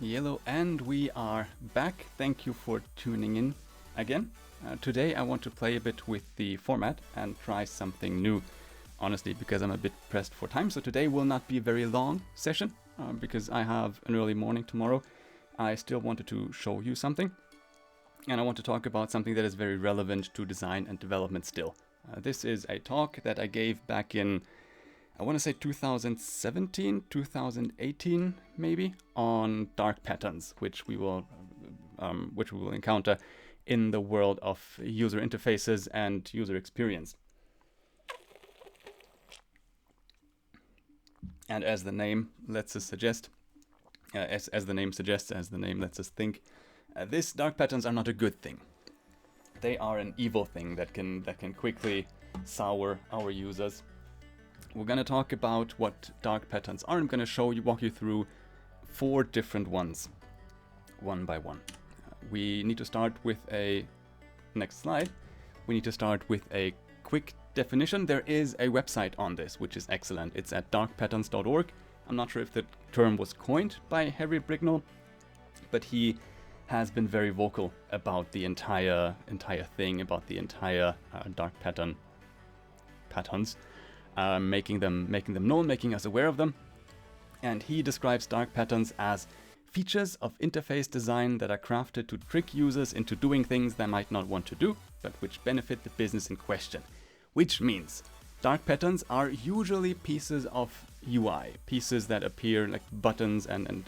Yellow, and we are back. Thank you for tuning in again. Today I want to play a bit with the format and try something new, honestly, because I'm a bit pressed for time. So today will not be a very long session because I have an early morning tomorrow. I still wanted to show you something, and I want to talk about something that is very relevant to design and development still. This is a talk that I gave back in, I want to say 2017, 2018 maybe, on dark patterns, which we will encounter in the world of user interfaces and user experience. And as the name lets us suggest, as the name lets us think, these dark patterns are not a good thing. They are an evil thing that can quickly sour our users. We're going to talk about what dark patterns are. I'm going to walk you through 4 different ones, one by one. We need to start with next slide. We need to start with a quick definition. There is a website on this, which is excellent. It's at darkpatterns.org. I'm not sure if the term was coined by Harry Brignall, but he has been very vocal about the entire thing, about the entire dark patterns, making them known, making us aware of them. And he describes dark patterns as features of interface design that are crafted to trick users into doing things they might not want to do, but which benefit the business in question. Which means dark patterns are usually pieces of UI, pieces that appear like buttons and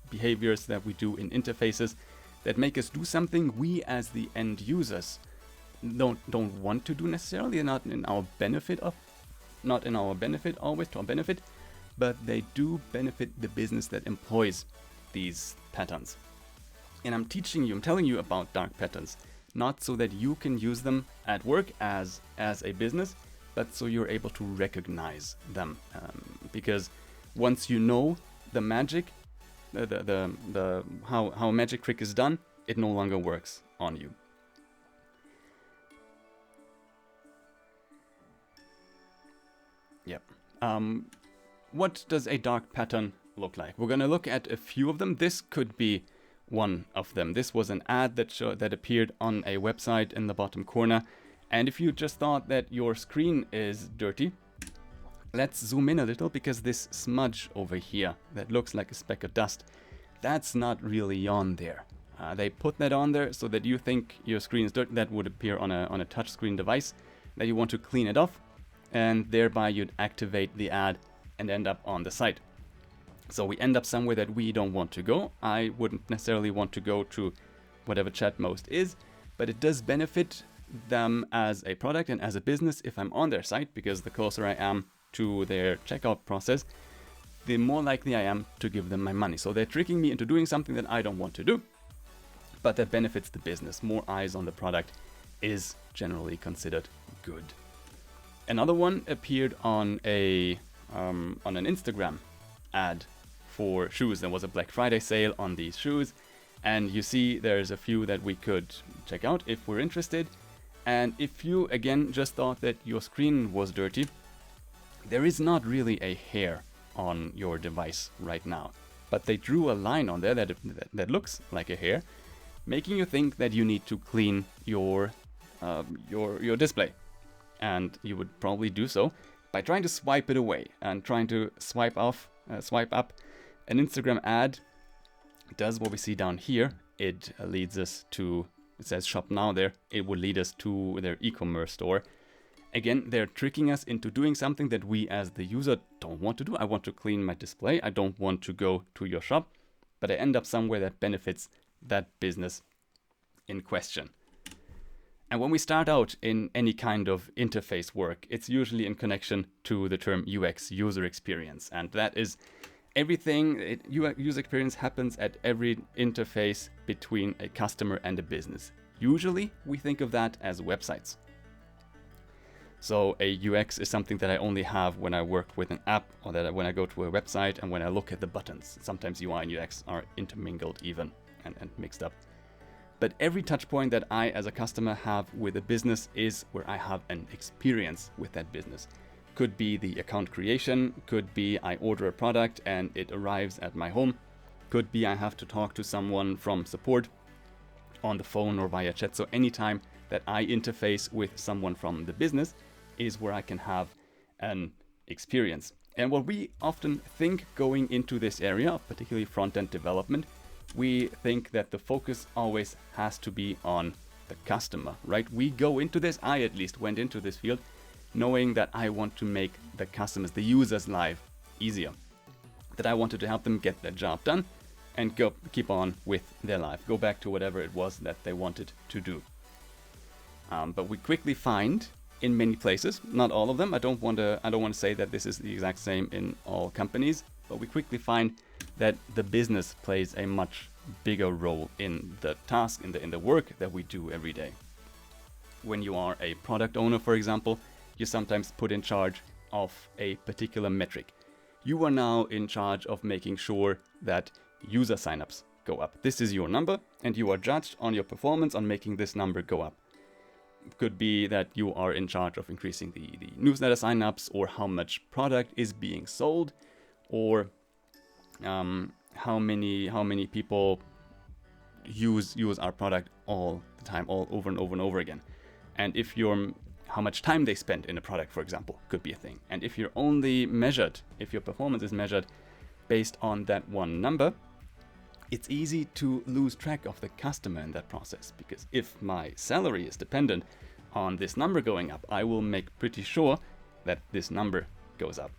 behaviors that we do in interfaces that make us do something we as the end users don't want to do necessarily. They're not in our benefit always, to our benefit, but they do benefit the business that employs these patterns. And I'm telling you about dark patterns, not so that you can use them at work as a business, but so you're able to recognize them. Because once you know the magic, how a magic trick is done, it no longer works on you. Yep. What does a dark pattern look like? We're going to look at a few of them. This could be one of them. This was an ad that appeared on a website in the bottom corner. And if you just thought that your screen is dirty, let's zoom in a little, because this smudge over here that looks like a speck of dust, that's not really on there. They put that on there so that you think your screen is dirty. That would appear on a touchscreen device, that you want to clean it off, and thereby you'd activate the ad and end up on the site. So we end up somewhere that we don't want to go. I wouldn't necessarily want to go to whatever Chatmost is, but it does benefit them as a product and as a business if I'm on their site, because the closer I am to their checkout process, the more likely I am to give them my money. So they're tricking me into doing something that I don't want to do, but that benefits the business. More eyes on the product is generally considered good. Another one appeared on an Instagram ad for shoes. There was a Black Friday sale on these shoes, and you see there's a few that we could check out if we're interested. And if you again just thought that your screen was dirty, there is not really a hair on your device right now, but they drew a line on there that looks like a hair, making you think that you need to clean your display. And you would probably do so by trying to swipe it away and trying to swipe up an Instagram ad. Does what we see down here. It leads us to, it says shop now there. It would lead us to their e-commerce store. Again, they're tricking us into doing something that we as the user don't want to do. I want to clean my display. I don't want to go to your shop, but I end up somewhere that benefits that business in question. And when we start out in any kind of interface work, it's usually in connection to the term UX, user experience. And that is everything. User experience happens at every interface between a customer and a business. Usually, we think of that as websites. So a UX is something that I only have when I work with an app, or that when I go to a website and when I look at the buttons. Sometimes UI and UX are intermingled even and mixed up. But every touch point that I as a customer have with a business is where I have an experience with that business. Could be the account creation, could be I order a product and it arrives at my home, Could be I have to talk to someone from support on the phone or via chat. So anytime that I interface with someone from the business is where I can have an experience. And what we often think going into this area, particularly front-end development, we think that the focus always has to be on the customer, right? We go into this, I at least went into this field, knowing that I want to make the customers, the users' life easier. That I wanted to help them get their job done and keep on with their life, go back to whatever it was that they wanted to do. But we quickly find in many places, not all of them, I don't want to say that this is the exact same in all companies, but we quickly find that the business plays a much bigger role in the task, in the work that we do every day. When you are a product owner, for example, you're sometimes put in charge of a particular metric. You are now in charge of making sure that user signups go up. This is your number, and you are judged on your performance on making this number go up. Could be that you are in charge of increasing the newsletter signups, or how much product is being sold, or how many people use our product all the time, all over and over and over again. And how much time they spend in a product, for example, could be a thing. And if you're only measured, if your performance is measured based on that one number, it's easy to lose track of the customer in that process, because if my salary is dependent on this number going up, I will make pretty sure that this number goes up.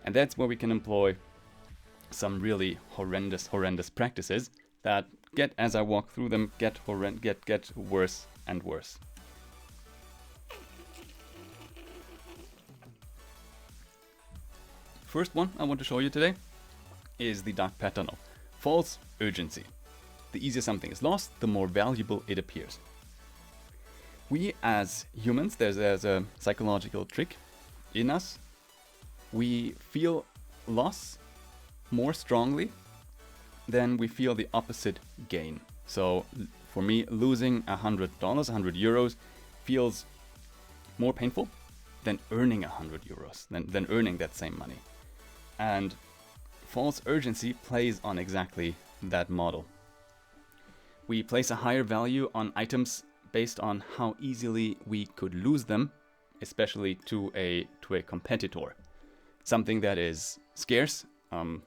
And that's where we can employ some really horrendous practices that as I walk through them, get worse and worse. First one I want to show you today is the dark pattern of false urgency. The easier something is lost, the more valuable it appears. We as humans, there's a psychological trick in us. We feel loss more strongly than we feel the opposite gain. So for me, losing $100, 100 euros feels more painful than earning 100 euros, than earning that same money. And false urgency plays on exactly that model. We place a higher value on items based on how easily we could lose them, especially to a competitor. Something that is scarce and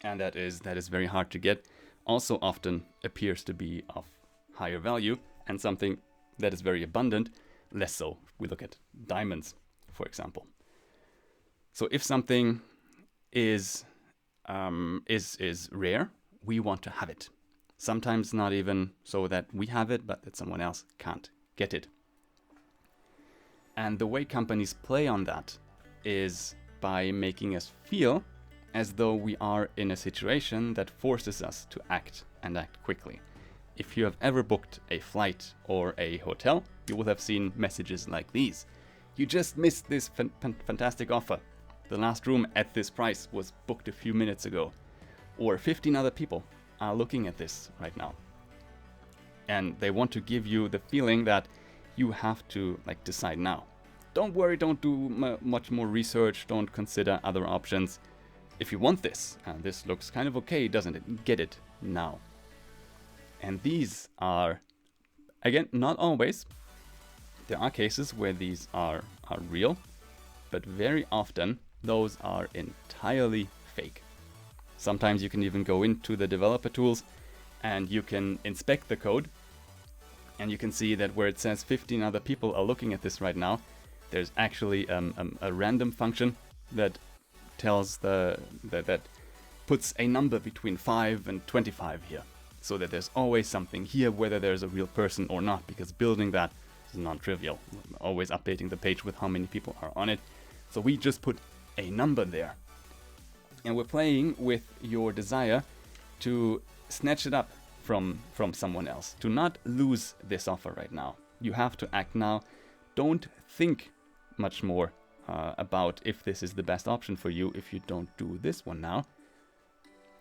that is very hard to get also often appears to be of higher value, and something that is very abundant, less so. We look at diamonds, for example. So if something is rare, we want to have it. Sometimes not even so that we have it, but that someone else can't get it. And the way companies play on that is by making us feel as though we are in a situation that forces us to act, and act quickly. If you have ever booked a flight or a hotel, you will have seen messages like these. You just missed this fantastic offer. The last room at this price was booked a few minutes ago. Or 15 other people are looking at this right now. And they want to give you the feeling that you have to decide now. Don't worry, don't do much more research, don't consider other options. If you want this, and this looks kind of okay, doesn't it? Get it now. And these are, again, not always. There are cases where these are real, but very often those are entirely fake. Sometimes you can even go into the developer tools and you can inspect the code, and you can see that where it says 15 other people are looking at this right now, there's actually a random function that tells that puts a number between 5 and 25 here, so that there's always something here, whether there's a real person or not, because building that is non-trivial. Always updating the page with how many people are on it. So we just put a number there. And we're playing with your desire to snatch it up from someone else, to not lose this offer right now. You have to act now. Don't think much more about if this is the best option for you if you don't do this one now.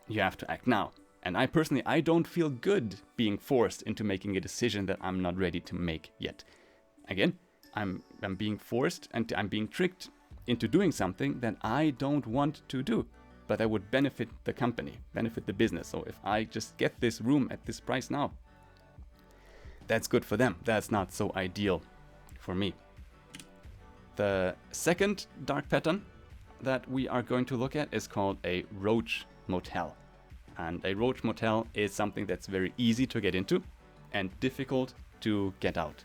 You have to act now. And I personally, I don't feel good being forced into making a decision that I'm not ready to make yet. Again, I'm being forced and I'm being tricked into doing something that I don't want to do. but that would benefit the company, benefit the business. So if I just get this room at this price now, that's good for them. That's not so ideal for me. The second dark pattern that we are going to look at is called a Roach Motel. And a Roach Motel is something that's very easy to get into and difficult to get out.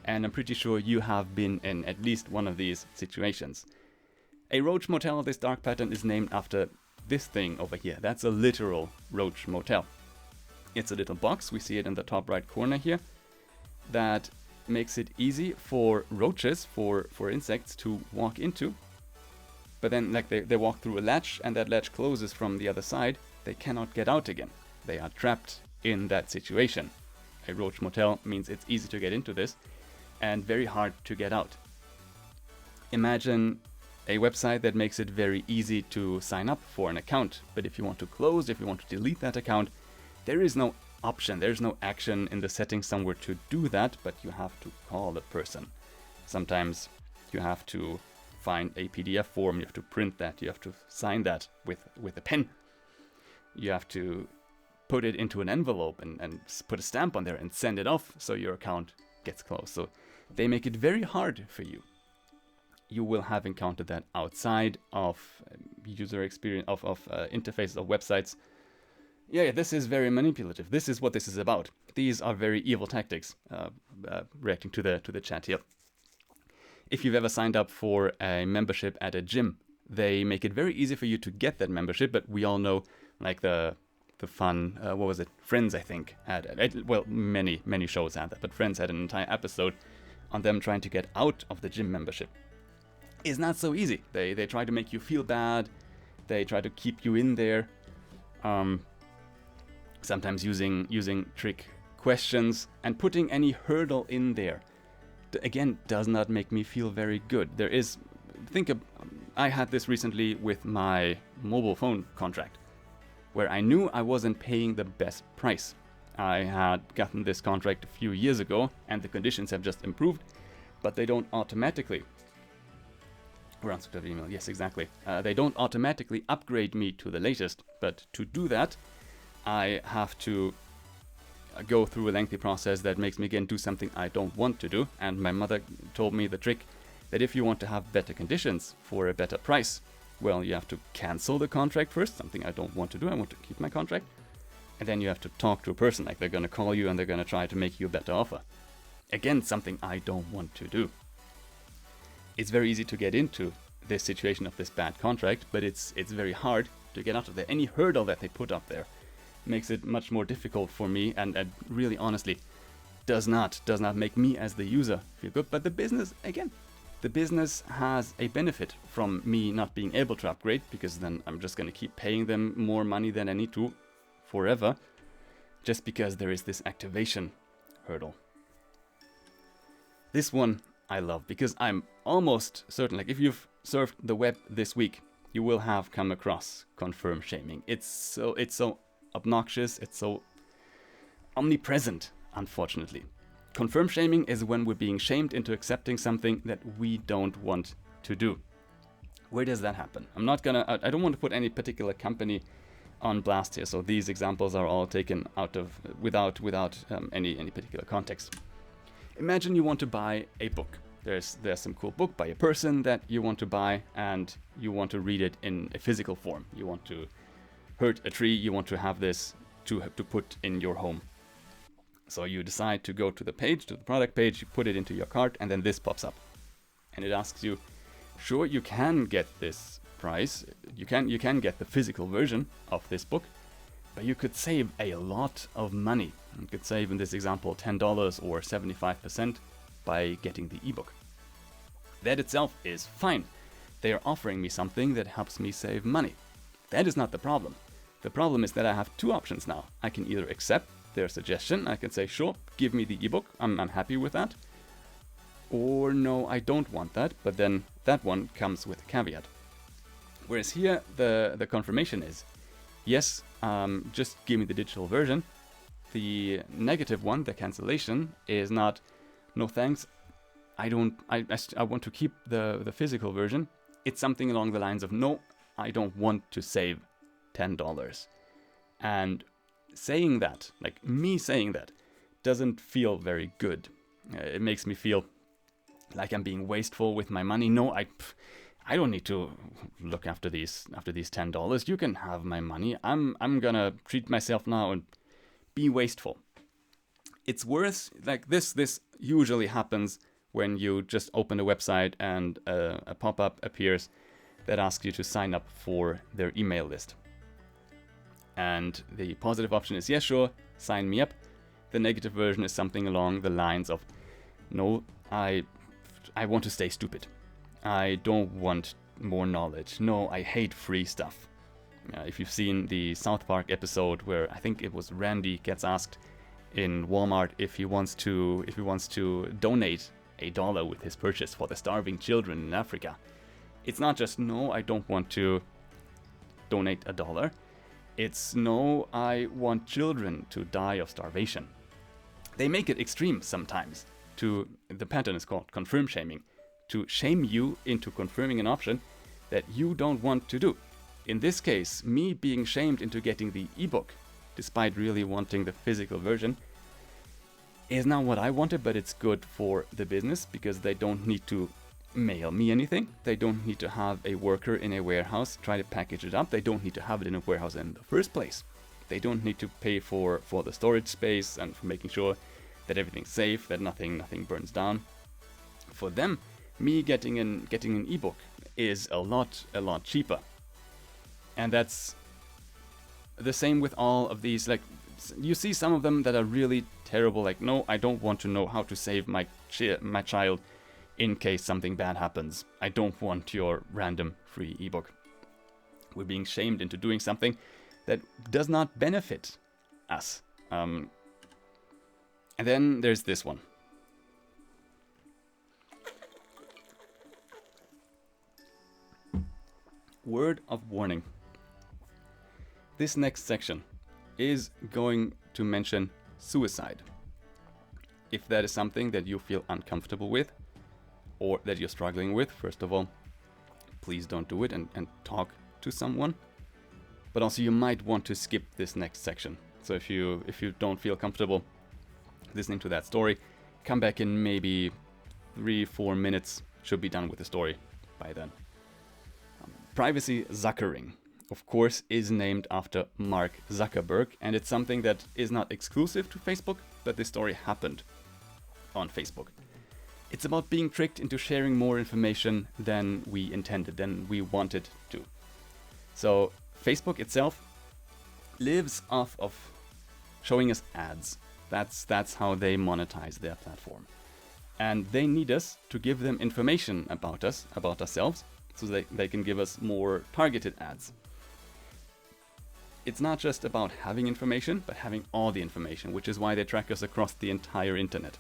And I'm pretty sure you have been in at least one of these situations. A Roach Motel, this dark pattern, is named after this thing over here. That's a literal Roach Motel. It's a little box, we see it in the top right corner here, that makes it easy for roaches, for insects to walk into. But then like they walk through a latch and that latch closes from the other side. They cannot get out again. They are trapped in that situation. A Roach Motel means it's easy to get into this and very hard to get out. Imagine a website that makes it very easy to sign up for an account, but if you want to close, if you want to delete that account, there is no option, there's no action in the settings somewhere to do that, but you have to call the person. Sometimes you have to find a PDF form, you have to print that, you have to sign that with a pen. You have to put it into an envelope and put a stamp on there and send it off so your account gets closed. So they make it very hard for you. You will have encountered that outside of user experience, of interfaces of websites. Yeah, this is very manipulative. This is what this is about. These are very evil tactics, reacting to the chat here. If you've ever signed up for a membership at a gym, they make it very easy for you to get that membership, but we all know, like the fun, what was it? Friends, I think, well, many shows had that, but Friends had an entire episode on them trying to get out of the gym membership. It's not so easy. They try to make you feel bad. They try to keep you in there. Sometimes using trick questions and putting any hurdle in there. Again, does not make me feel very good. I had this recently with my mobile phone contract, where I knew I wasn't paying the best price. I had gotten this contract a few years ago, and the conditions have just improved, but they don't automatically. Or answer to the email, yes, exactly. They don't automatically upgrade me to the latest, but to do that, I have to go through a lengthy process that makes me again do something I don't want to do. And my mother told me the trick that if you want to have better conditions for a better price, well, you have to cancel the contract first, something I don't want to do. I want to keep my contract. And then you have to talk to a person, like they're going to call you and they're going to try to make you a better offer. Again, something I don't want to do. It's very easy to get into this situation of this bad contract, but it's very hard to get out of there. Any hurdle that they put up there makes it much more difficult for me, and really honestly does not make me as the user feel good. But the business has a benefit from me not being able to upgrade, because then I'm just going to keep paying them more money than I need to forever, just because there is this activation hurdle. This one I love, because I'm almost certain, like if you've surfed the web this week, you will have come across confirm shaming. It's so obnoxious, it's so omnipresent, unfortunately. Confirm shaming is when we're being shamed into accepting something that we don't want to do. Where does that happen? I don't want to put any particular company on blast here, so these examples are all taken out of without any particular context. Imagine you want to buy a book. There's some cool book by a person that you want to buy, and you want to read it in a physical form. You want to hurt a tree, you want to have this to put in your home. So you decide to go to the product page, you put it into your cart, and then this pops up. And it asks you, sure, you can get this price, you can get the physical version of this book, but you could save a lot of money. You could save, in this example, $10 or 75% by getting the ebook. That itself is fine. They are offering me something that helps me save money. That is not the problem. The problem is that I have two options now. I can either accept their suggestion, I can say, sure, give me the ebook, I'm happy with that. Or no, I don't want that, but then that one comes with a caveat. Whereas here, the confirmation is, yes, just give me the digital version. The negative one, the cancellation, is not, no thanks, I want to keep the physical version. It's something along the lines of, no, I don't want to save $10. And saying that, like me saying that, doesn't feel very good. It makes me feel like I'm being wasteful with my money. No, I don't need to look after these $10. You can have my money. I'm gonna treat myself now and be wasteful. It's worse, like this usually happens when you just open a website and a pop-up appears that asks you to sign up for their email list. And the positive option is, yeah, sure, sign me up. The negative version is something along the lines of, no, I want to stay stupid. I don't want more knowledge. No, I hate free stuff. If you've seen the South Park episode where I think it was Randy gets asked in Walmart if he wants to donate $1 with his purchase for the starving children in Africa. It's not just, no, I don't want to donate $1. It's, no, I want children to die of starvation. They make it extreme sometimes. The pattern is called confirm shaming, to shame you into confirming an option that you don't want to do. In this case, me being shamed into getting the ebook, despite really wanting the physical version, is not what I wanted, but it's good for the business because they don't need to mail me anything. They don't need to have a worker in a warehouse try to package it up. They don't need to have it in a warehouse in the first place. They don't need to pay for the storage space and for making sure that everything's safe, that nothing burns down. For them, me getting an ebook is a lot cheaper. And that's the same with all of these. Like, you see some of them that are really terrible, like, no, I don't want to know how to save my child in case something bad happens. I don't want your random free ebook. We're being shamed into doing something that does not benefit us. And then there's this one. Word of warning. This next section is going to mention suicide. If that is something that you feel uncomfortable with, or that you're struggling with, first of all, please don't do it and talk to someone. But also you might want to skip this next section. So if you don't feel comfortable listening to that story, come back in maybe 3-4 minutes. Should be done with the story by then. Privacy Zuckering, of course, is named after Mark Zuckerberg, and it's something that is not exclusive to Facebook, but this story happened on Facebook. It's about being tricked into sharing more information than we intended, than we wanted to. So Facebook itself lives off of showing us ads. That's how they monetize their platform. And they need us to give them information about us, about ourselves, so they can give us more targeted ads. It's not just about having information, but having all the information, which is why they track us across the entire internet.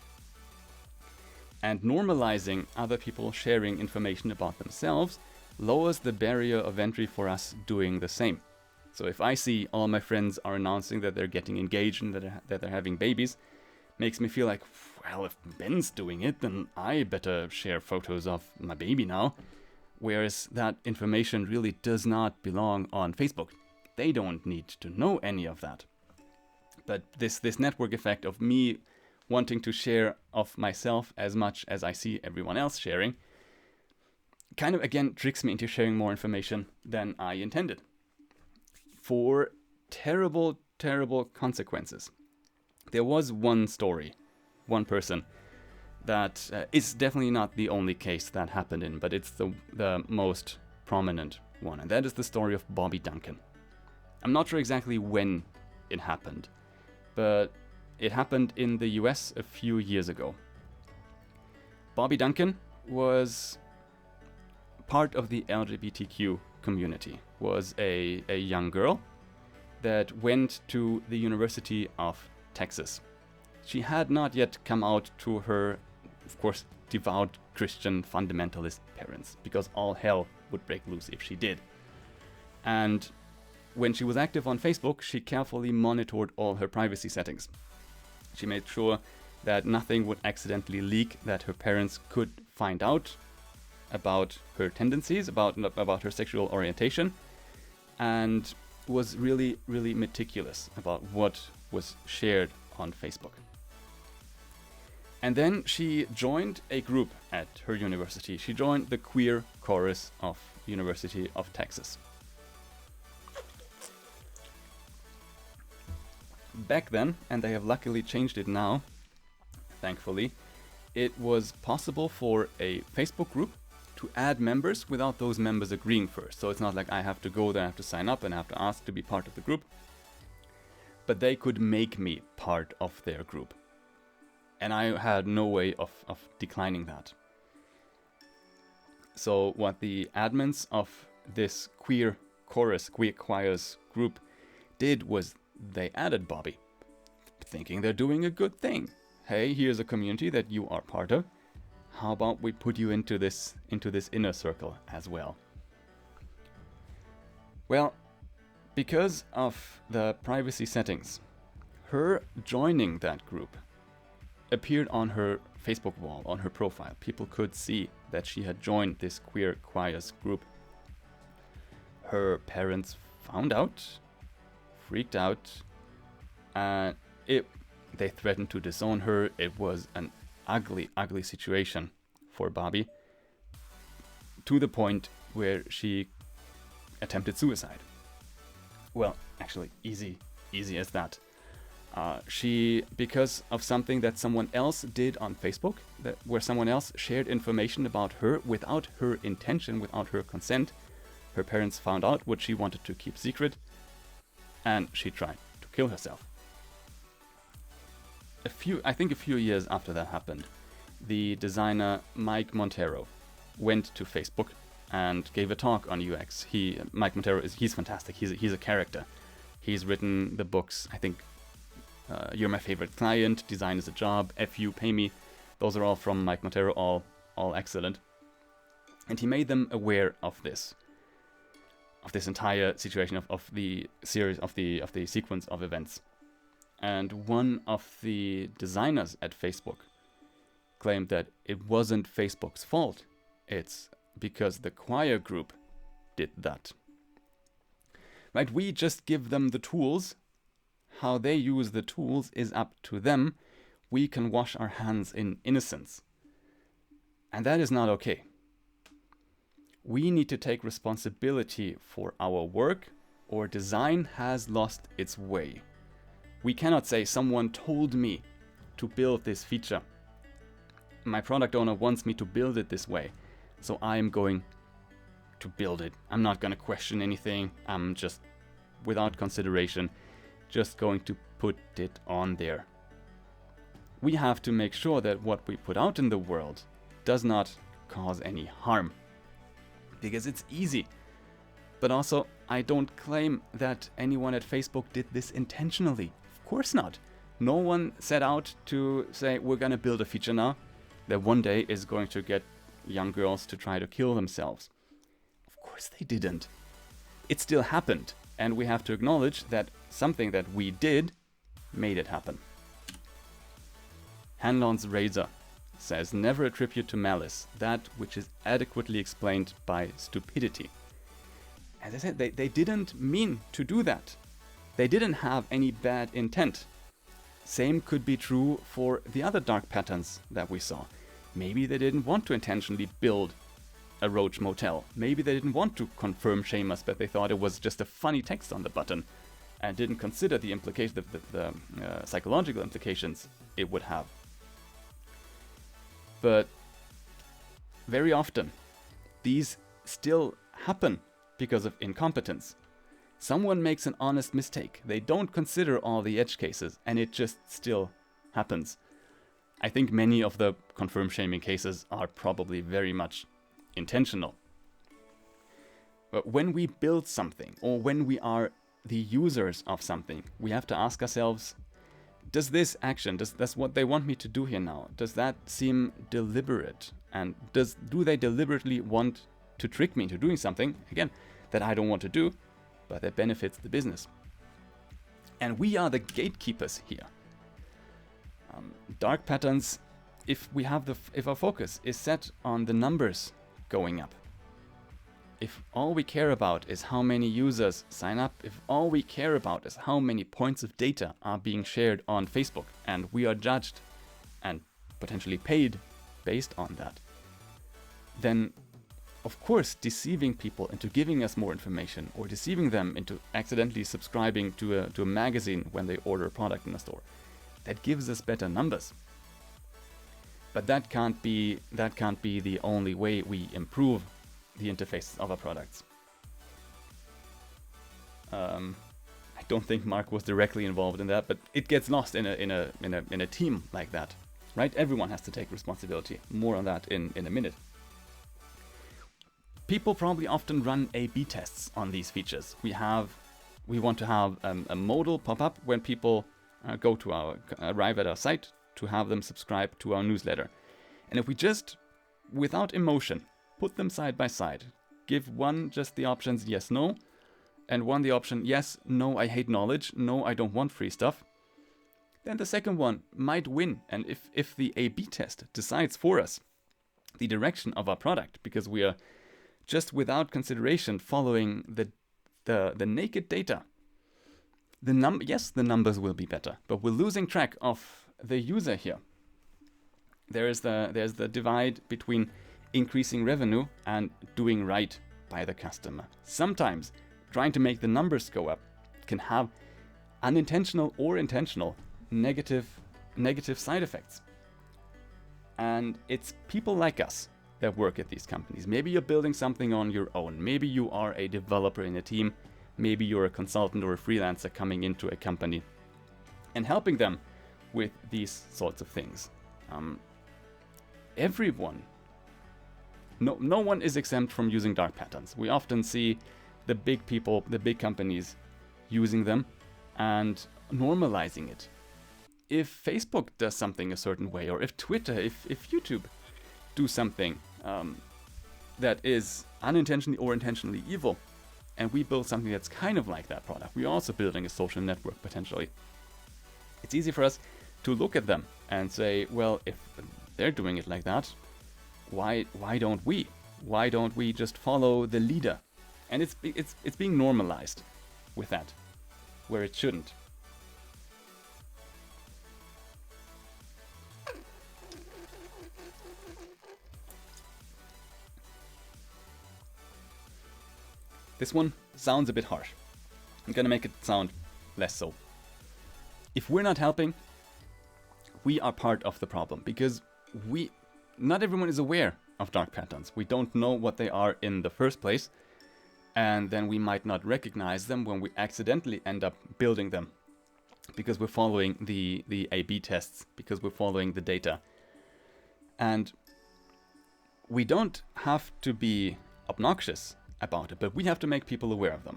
And normalizing other people sharing information about themselves lowers the barrier of entry for us doing the same. So if I see all my friends are announcing that they're getting engaged and that they're having babies, makes me feel like, well, if Ben's doing it, then I better share photos of my baby now. Whereas that information really does not belong on Facebook. They don't need to know any of that. But this network effect of me wanting to share of myself as much as I see everyone else sharing kind of, again, tricks me into sharing more information than I intended. For terrible, terrible consequences. There was one story, one person, that is definitely not the only case that happened in, but it's the most prominent one, and that is the story of Bobby Duncan. I'm not sure exactly when it happened, but it happened in the US a few years ago. Bobby Duncan was part of the LGBTQ community, was a young girl that went to the University of Texas. She had not yet come out to her, of course, devout Christian fundamentalist parents, because all hell would break loose if she did. And when she was active on Facebook, she carefully monitored all her privacy settings. She made sure that nothing would accidentally leak, that her parents could find out about her tendencies, about her sexual orientation, and was really, really meticulous about what was shared on Facebook. And then she joined a group at her university. She joined the Queer Chorus of University of Texas. Back then, and they have luckily changed it now, thankfully, it was possible for a Facebook group to add members without those members agreeing first. So it's not like I have to go there, I have to sign up, and I have to ask to be part of the group. But they could make me part of their group. And I had no way of declining that. So what the admins of this queer choirs group did was they added Bobby, thinking they're doing a good thing. Hey, here's a community that you are part of. How about we put you into this inner circle as well? Well, because of the privacy settings, her joining that group appeared on her Facebook wall, on her profile. People could see that she had joined this queer choirs group. Her parents found out, freaked out, and they threatened to disown her. It was an ugly, ugly situation for Bobby, to the point where she attempted suicide. Well, actually, easy as that. She, because of something that someone else did on Facebook, where someone else shared information about her without her intention, without her consent, her parents found out what she wanted to keep secret, and she tried to kill herself. I think a few years after that happened, the designer Mike Montero went to Facebook and gave a talk on UX. Mike Montero he's fantastic. He's a character. He's written the books, I think, You're My Favorite Client, Design is a Job, F You, Pay Me. Those are all from Mike Montero, all excellent. And he made them aware of this entire situation, of the series, of the sequence of events. And one of the designers at Facebook claimed that it wasn't Facebook's fault. It's because the choir group did that. Right? We just give them the tools. How they use the tools is up to them. We can wash our hands in innocence. And that is not okay. We need to take responsibility for our work, or design has lost its way. We cannot say someone told me to build this feature. My product owner wants me to build it this way, so I'm going to build it. I'm not going to question anything. I'm just, without consideration, just going to put it on there. We have to make sure that what we put out in the world does not cause any harm. Because it's easy. But also, I don't claim that anyone at Facebook did this intentionally. Of course not. No one set out to say, we're going to build a feature now that one day is going to get young girls to try to kill themselves. Of course they didn't. It still happened. And we have to acknowledge that something that we did made it happen. Hanlon's Razor says, never attribute to malice that which is adequately explained by stupidity. As I said, they didn't mean to do that. They didn't have any bad intent. Same could be true for the other dark patterns that we saw. Maybe they didn't want to intentionally build a Roach Motel. Maybe they didn't want to confirm shame us, but they thought it was just a funny text on the button and didn't consider the implications, the psychological implications it would have. But very often, these still happen because of incompetence. Someone makes an honest mistake. They don't consider all the edge cases, and it just still happens. I think many of the confirm shaming cases are probably very much intentional. But when we build something, or when we are the users of something, we have to ask ourselves, does this action, does what they want me to do here now, does that seem deliberate? And do they deliberately want to trick me into doing something, again, that I don't want to do, but that benefits the business? And we are the gatekeepers here. Dark patterns, if our focus is set on the numbers going up, if all we care about is how many users sign up, if all we care about is how many points of data are being shared on Facebook, and we are judged and potentially paid based on that, then of course deceiving people into giving us more information, or deceiving them into accidentally subscribing to a magazine when they order a product in a store, that gives us better numbers. But that can't be the only way we improve the interfaces of our products. I don't think Mark was directly involved in that, but it gets lost in a team like that, right? Everyone has to take responsibility. More on that in a minute. People probably often run A/B tests on these features. We want to have a modal pop up when people arrive at our site, to have them subscribe to our newsletter. And if we just, without emotion, put them side by side, give one just the options yes, no, and one the option yes, no, I hate knowledge, no, I don't want free stuff, then the second one might win. And if the A/B test decides for us the direction of our product, because we are just without consideration following the naked data, the numbers will be better, but we're losing track of the user here. There's the divide between increasing revenue and doing right by the customer. Sometimes trying to make the numbers go up can have unintentional or intentional negative side effects. And it's people like us that work at these companies. Maybe you're building something on your own. Maybe you are a developer in a team. Maybe you're a consultant or a freelancer coming into a company and helping them with these sorts of things. Everyone, no one is exempt from using dark patterns. We often see the big people, the big companies using them and normalizing it. If Facebook does something a certain way, or if Twitter, if YouTube do something that is unintentionally or intentionally evil, and we build something that's kind of like that product, we're also building a social network potentially. It's easy for us to look at them and say, well, if they're doing it like that, why don't we? Why don't we just follow the leader? And it's being normalized with that, where it shouldn't. This one sounds a bit harsh. I'm gonna make it sound less so. If we're not helping, we are part of the problem, because not everyone is aware of dark patterns. We don't know what they are in the first place, and then we might not recognize them when we accidentally end up building them, because we're following the A/B tests, because we're following the data. And we don't have to be obnoxious about it, but we have to make people aware of them.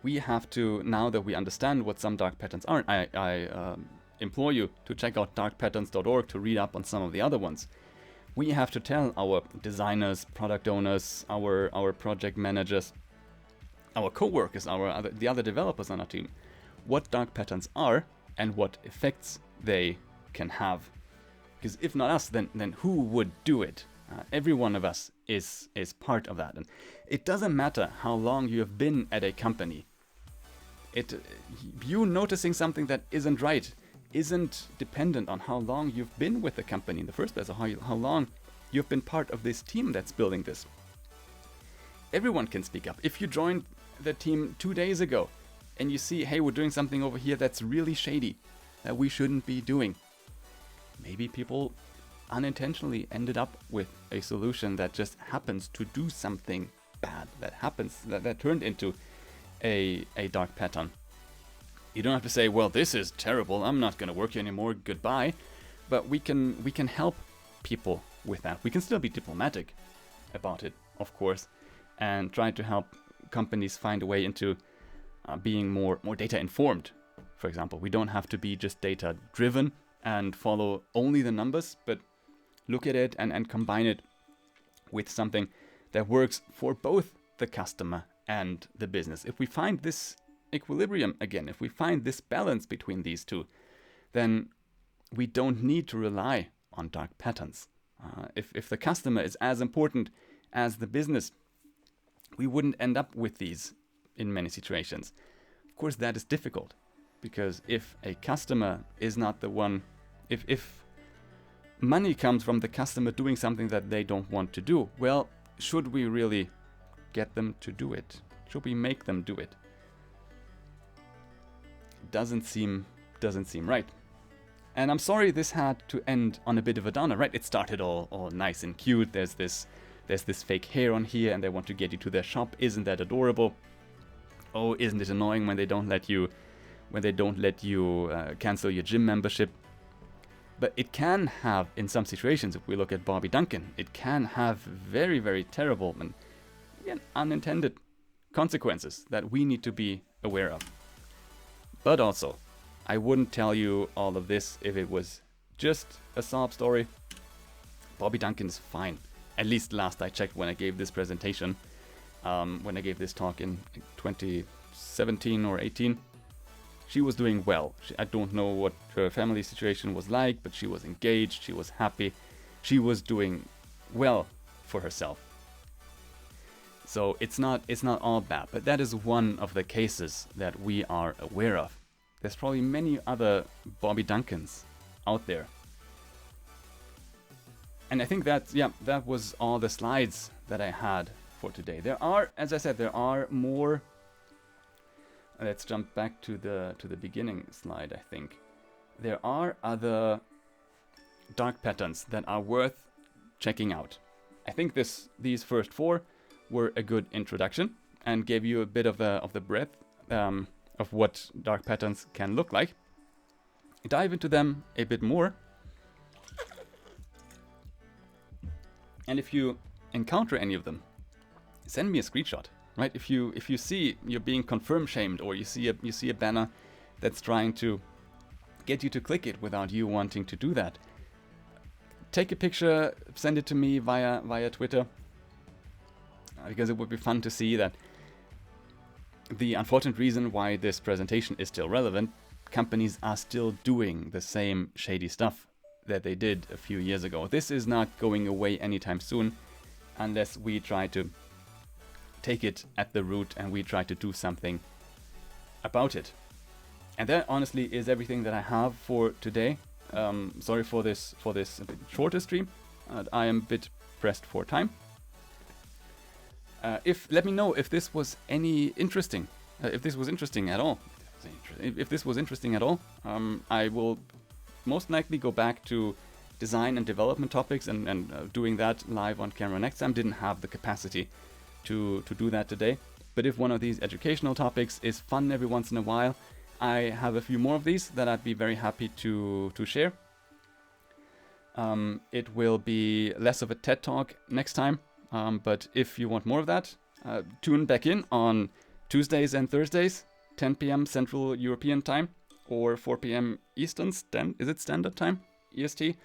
We have to, now that we understand what some dark patterns are, I implore you to check out darkpatterns.org to read up on some of the other ones. We have to tell our designers, product owners, our project managers, our co-workers, the other developers on our team, what dark patterns are and what effects they can have. Because if not us, then who would do it? Every one of us is part of that. And it doesn't matter how long you have been at a company. You noticing something that isn't right isn't dependent on how long you've been with the company in the first place, or how long you've been part of this team that's building this. Everyone can speak up. If you joined the team 2 days ago and you see, hey, we're doing something over here that's really shady, that we shouldn't be doing, maybe people unintentionally ended up with a solution that just happens to do something bad, that turned into a dark pattern. You don't have to say, well, this is terrible, I'm not going to work here anymore, goodbye. But we can help people with that. We can still be diplomatic about it, of course, and try to help companies find a way into being more data informed. For example, we don't have to be just data driven and follow only the numbers, but look at it and combine it with something that works for both the customer and the business. If we find this equilibrium again, if we find this balance between these two, then we don't need to rely on dark patterns. If the customer is as important as the business, we wouldn't end up with these in many situations. Of course, that is difficult, because if a customer is not the one, if money comes from the customer doing something that they don't want to do, well, should we really get them to do it? Should we make them do it? Doesn't seem right. And I'm sorry this had to end on a bit of a downer, right? It started all nice and cute. There's this fake hair on here, and they want to get you to their shop. Isn't that adorable? Oh, isn't it annoying when they don't let you cancel your gym membership? But it can have, in some situations, if we look at Bobby Duncan, it can have very, very terrible and again, unintended consequences that we need to be aware of. But also, I wouldn't tell you all of this if it was just a sob story. Bobby Duncan's fine. At least last I checked when I gave this presentation. When I gave this talk in 2017 or 18. She was doing well. I don't know what her family situation was like, but she was engaged, she was happy. She was doing well for herself. So it's not all bad, but that is one of the cases that we are aware of. There's probably many other Bobby Duncans out there. And I think that was all the slides that I had for today. There are, as I said, there are more. Let's jump back to the beginning slide, I think. There are other dark patterns that are worth checking out. I think these first 4 were a good introduction and gave you a bit of the breadth of what dark patterns can look like. Dive into them a bit more. And if you encounter any of them, send me a screenshot, right? If you see you're being confirm shamed, or you see a banner that's trying to get you to click it without you wanting to do that, take a picture, send it to me via Twitter, because it would be fun to see that the unfortunate reason why this presentation is still relevant, companies are still doing the same shady stuff that they did a few years ago. This is not going away anytime soon unless we try to take it at the root and we try to do something about it. And that honestly is everything that I have for today. Sorry for this a bit shorter stream. I am a bit pressed for time. Let me know if this was interesting at all. If this was interesting at all, I will most likely go back to design and development topics and doing that live on camera next time. Didn't have the capacity to do that today. But if one of these educational topics is fun every once in a while, I have a few more of these that I'd be very happy to share. It will be less of a TED Talk next time. But if you want more of that, tune back in on Tuesdays and Thursdays, 10 p.m. Central European Time, or 4 p.m. Eastern is it Standard Time? EST.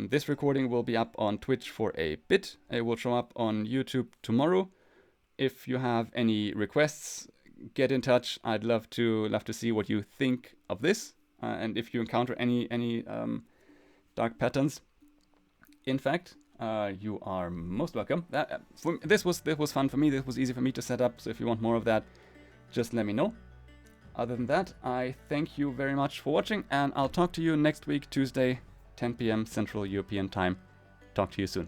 This recording will be up on Twitch for a bit. It will show up on YouTube tomorrow. If you have any requests, get in touch. I'd love to see what you think of this, and if you encounter any dark patterns. In fact, you are most welcome. This was fun for me. This was easy for me to set up. So if you want more of that, just let me know. Other than that, I thank you very much for watching, and I'll talk to you next week, Tuesday, 10 p.m. Central European Time. Talk to you soon.